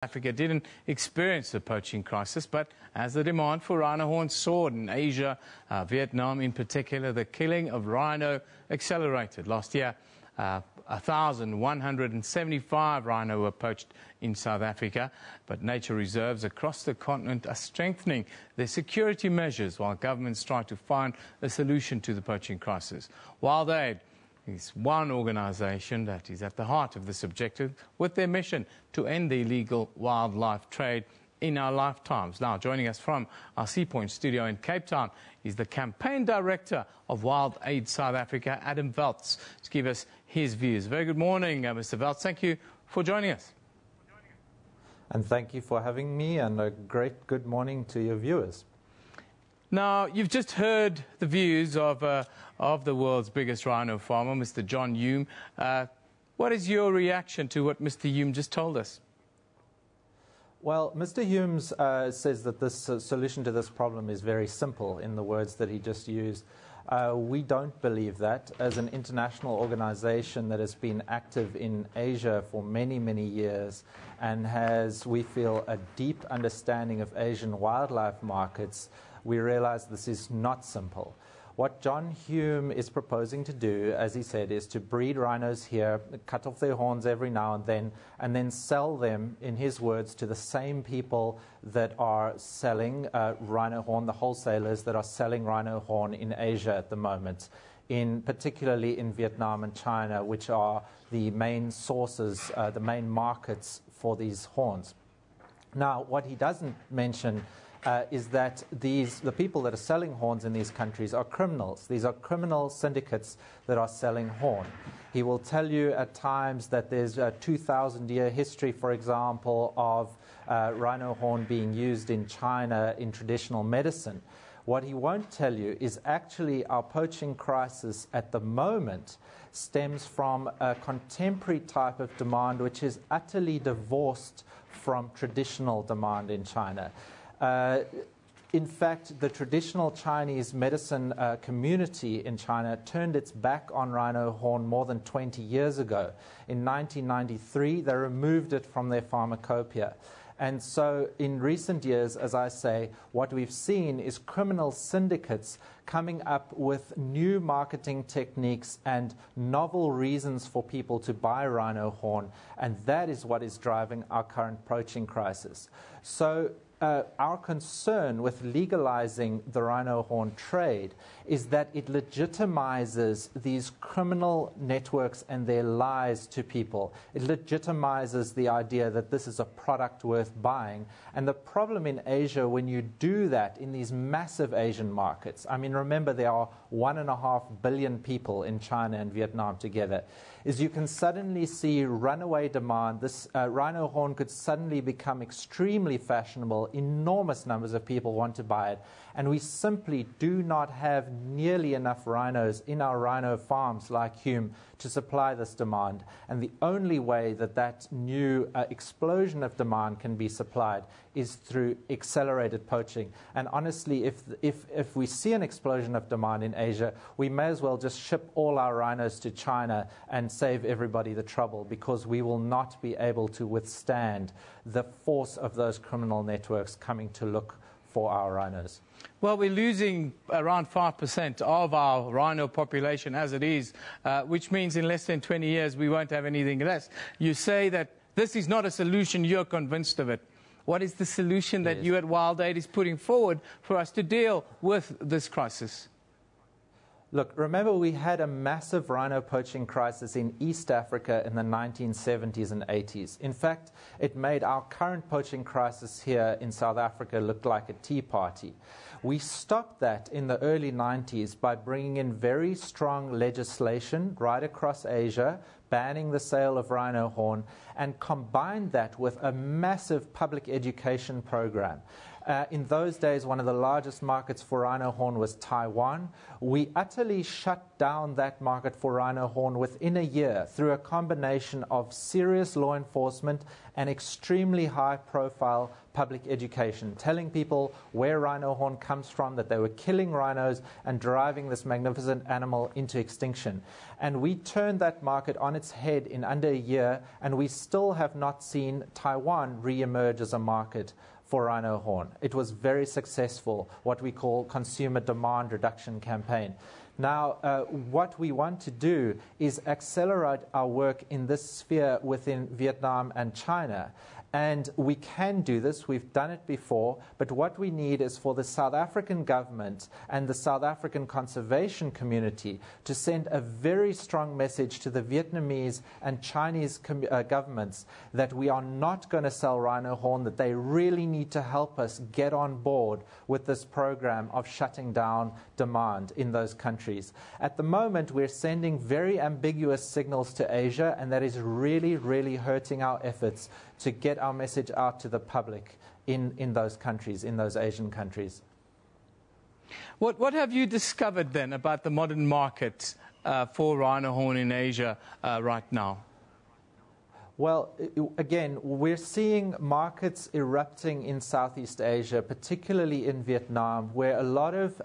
Africa didn't experience a poaching crisis, but as the demand for rhino horns soared in Asia, Vietnam in particular, the killing of rhino accelerated. Last year, 1,175 rhino were poached in South Africa, but nature reserves across the continent are strengthening their security measures while governments try to find a solution to the poaching crisis. Wild Aid is one organisation that is at the heart of this objective, with their mission to end the illegal wildlife trade in our lifetimes. Now, joining us from our Sea Point studio in Cape Town is the campaign director of Wild Aid South Africa, Adam Welz, to give us his views. Very good morning, Mr. Welz. Thank you for joining us. And thank you for having me, and a great good morning to your viewers. Now, you've just heard the views of the world's biggest rhino farmer, Mr. John Hume. What is your reaction to what Mr. Hume just told us? Well, Mr. Hume says that this solution to this problem is very simple, in the words that he just used. We don't believe that. As an international organization that has been active in Asia for many, many years and has, we feel, a deep understanding of Asian wildlife markets, we realize this is not simple. What John Hume is proposing to do, as he said, is to breed rhinos here, cut off their horns every now and then sell them, in his words, to the same people that are selling rhino horn, the wholesalers that are selling rhino horn in Asia at the moment, particularly in Vietnam and China, which are the main sources, the main markets for these horns. Now, what he doesn't mention is that the people that are selling horns in these countries are criminals. These are criminal syndicates that are selling horn. He will tell you at times that there's a 2,000-year history, for example, of rhino horn being used in China in traditional medicine. What he won't tell you is actually our poaching crisis at the moment stems from a contemporary type of demand which is utterly divorced from traditional demand in China. In fact, the traditional Chinese medicine community in China turned its back on rhino horn more than 20 years ago. In 1993, they removed it from their pharmacopoeia. And so in recent years, as I say, what we've seen is criminal syndicates coming up with new marketing techniques and novel reasons for people to buy rhino horn, and that is what is driving our current poaching crisis. So our concern with legalizing the rhino horn trade is that it legitimizes these criminal networks and their lies to people. It legitimizes the idea that this is a product worth buying. And the problem in Asia, when you do that in these massive Asian markets, I mean, remember there are 1.5 billion people in China and Vietnam together, is you can suddenly see runaway demand. This rhino horn could suddenly become extremely fashionable. Enormous numbers of people want to buy it, and we simply do not have nearly enough rhinos in our rhino farms like Hume to supply this demand. And the only way that that new explosion of demand can be supplied is through accelerated poaching. And honestly, if we see an explosion of demand in Asia, we may as well just ship all our rhinos to China and save everybody the trouble, because we will not be able to withstand the force of those criminal networks coming to look for our rhinos. Well, we're losing around 5% of our rhino population as it is, which means in less than 20 years we won't have anything less. You say that this is not a solution, you're convinced of it. What is the solution that you at Wild Aid is putting forward for us to deal with this crisis? Look, remember we had a massive rhino poaching crisis in East Africa in the 1970s and 80s. In fact, it made our current poaching crisis here in South Africa look like a tea party. We stopped that in the early 90s by bringing in very strong legislation right across Asia, banning the sale of rhino horn, and combined that with a massive public education program. In those days, one of the largest markets for rhino horn was Taiwan. We utterly shut down that market for rhino horn within a year through a combination of serious law enforcement and extremely high-profile public education, telling people where rhino horn comes from, that they were killing rhinos and driving this magnificent animal into extinction. And we turned that market on its head in under a year, and we still have not seen Taiwan re-emerge as a market for rhino horn. It was very successful, what we call consumer demand reduction campaign. Now, what we want to do is accelerate our work in this sphere within Vietnam and China. And we can do this. We've done it before. But what we need is for the South African government and the South African conservation community to send a very strong message to the Vietnamese and Chinese governments that we are not going to sell rhino horn, that they really need to help us get on board with this program of shutting down demand in those countries. At the moment, we're sending very ambiguous signals to Asia, and that is really, really hurting our efforts to get our message out to the public in those countries, in those Asian countries. What have you discovered then about the modern market for rhino horn in Asia right now? Well, again, we're seeing markets erupting in Southeast Asia, particularly in Vietnam, where a lot of,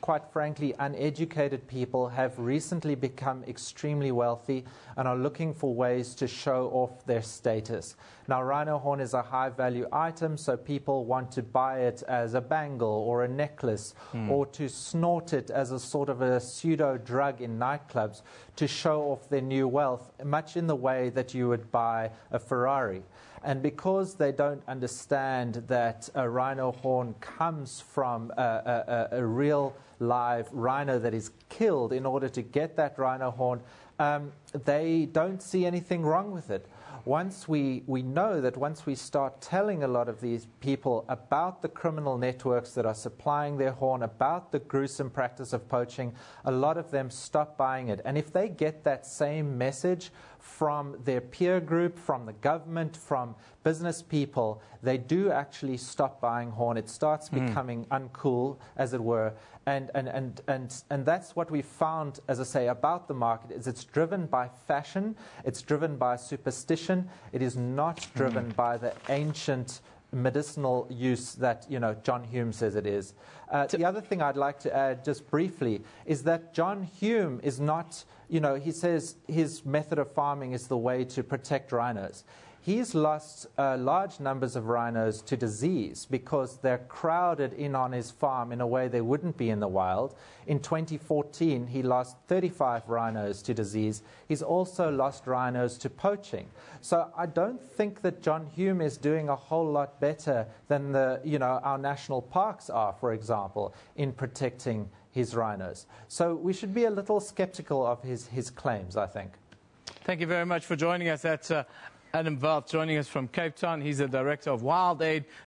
quite frankly, uneducated people have recently become extremely wealthy and are looking for ways to show off their status. Now, rhino horn is a high-value item, so people want to buy it as a bangle or a necklace, or to snort it as a sort of a pseudo-drug in nightclubs to show off their new wealth, much in the way that you would buy a Ferrari. And because they don't understand that a rhino horn comes from a real live rhino that is killed in order to get that rhino horn, they don't see anything wrong with it. Once we know that once we start telling a lot of these people about the criminal networks that are supplying their horn, about the gruesome practice of poaching, a lot of them stop buying it. And if they get that same message from their peer group, from the government, from business people, they do actually stop buying horn. It starts becoming uncool, as it were. And that's what we found, as I say, about the market, is it's driven by fashion, it's driven by superstition, it is not driven by the ancient medicinal use that, John Hume says it is. The other thing I'd like to add just briefly is that John Hume is not, he says his method of farming is the way to protect rhinos. He's lost large numbers of rhinos to disease because they're crowded in on his farm in a way they wouldn't be in the wild. In 2014, he lost 35 rhinos to disease. He's also lost rhinos to poaching. So I don't think that John Hume is doing a whole lot better than our national parks are, for example, in protecting his rhinos. So we should be a little skeptical of his claims, I think. Thank you very much for joining us. That's Adam Welz joining us from Cape Town. He's the director of Wild Aid